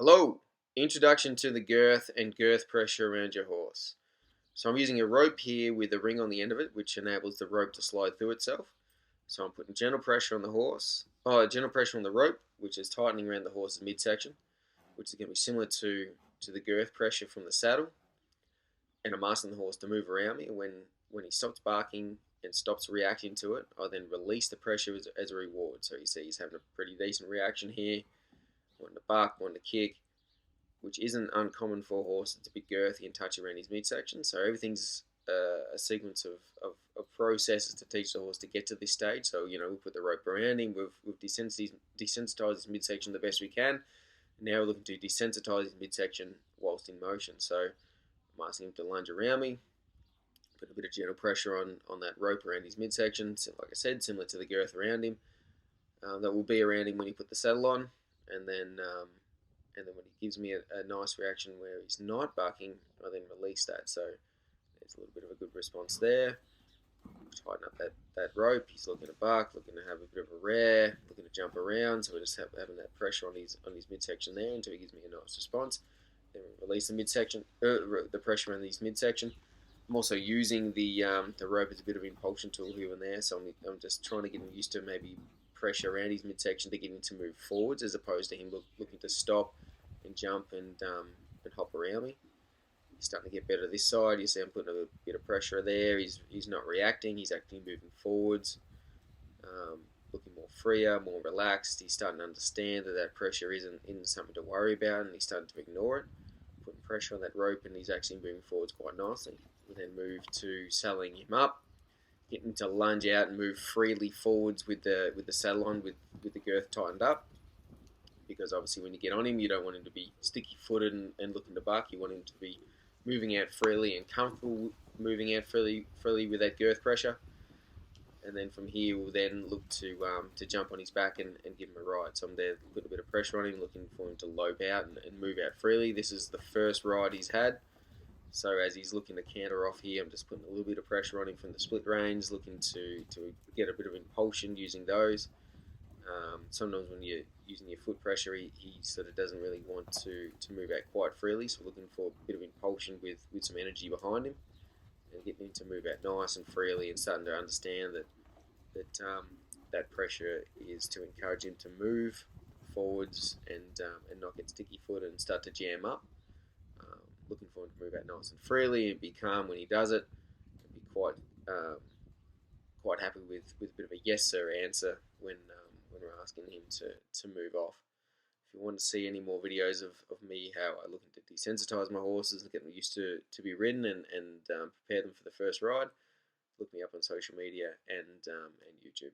Hello! Introduction to the girth and girth pressure around your horse. So I'm using a rope here with a ring on the end of it, which enables the rope to slide through itself. So I'm putting gentle pressure on the horse, gentle pressure on the rope, which is tightening around the horse's midsection, which is going to be similar to the girth pressure from the saddle. And I'm asking the horse to move around me. And when he stops barking and stops reacting to it, I then release the pressure as a reward. So you see he's having a pretty decent reaction here, wanting to bark, wanting to kick, which isn't uncommon for a horse that's a bit girthy and touchy around his midsection. So everything's a sequence of processes to teach the horse to get to this stage. So, we put the rope around him, we've desensitized his midsection the best we can. Now we're looking to desensitize his midsection whilst in motion. So I'm asking him to lunge around me, put a bit of gentle pressure on that rope around his midsection. So like I said, similar to the girth around him. That will be around him when he put the saddle on, and then when he gives me a nice reaction where he's not barking, I then release that. So there's a little bit of a good response there. Tighten up that rope. He's looking to bark, looking to have a bit of a rear, looking to jump around. So we're just having that pressure on his midsection there until he gives me a nice response. Then we release the pressure on his midsection. I'm also using the rope as a bit of an impulsion tool here and there. So I'm just trying to get him used to maybe pressure around his midsection to get him to move forwards, as opposed to him looking to stop and jump and hop around me. He's starting to get better this side. You see I'm putting a bit of pressure there. He's not reacting. He's actually moving forwards, looking more freer, more relaxed. He's starting to understand that pressure isn't something to worry about, and he's starting to ignore it. Putting pressure on that rope, and he's actually moving forwards quite nicely. We then move to saddling him up, getting him to lunge out and move freely forwards with the saddle on, with the girth tightened up. Because obviously when you get on him, you don't want him to be sticky-footed and looking to bark. You want him to be moving out freely and comfortable moving out freely with that girth pressure. And then from here, we'll then look to jump on his back and give him a ride. So I'm there, put a bit of pressure on him, looking for him to lope out and move out freely. This is the first ride he's had. So as he's looking to canter off here, I'm just putting a little bit of pressure on him from the split reins, looking to get a bit of impulsion using those. Sometimes when you're using your foot pressure, he sort of doesn't really want to move out quite freely, so we're looking for a bit of impulsion with some energy behind him, and getting him to move out nice and freely, and starting to understand that pressure is to encourage him to move forwards and not get sticky footed and start to jam up. Looking for him to move out nice and freely and be calm when he does it, and be quite happy with a bit of a yes sir answer when we're asking him to move off. If you want to see any more videos of me, how I look to desensitize my horses and get them used to be ridden and prepare them for the first ride, look me up on social media and YouTube.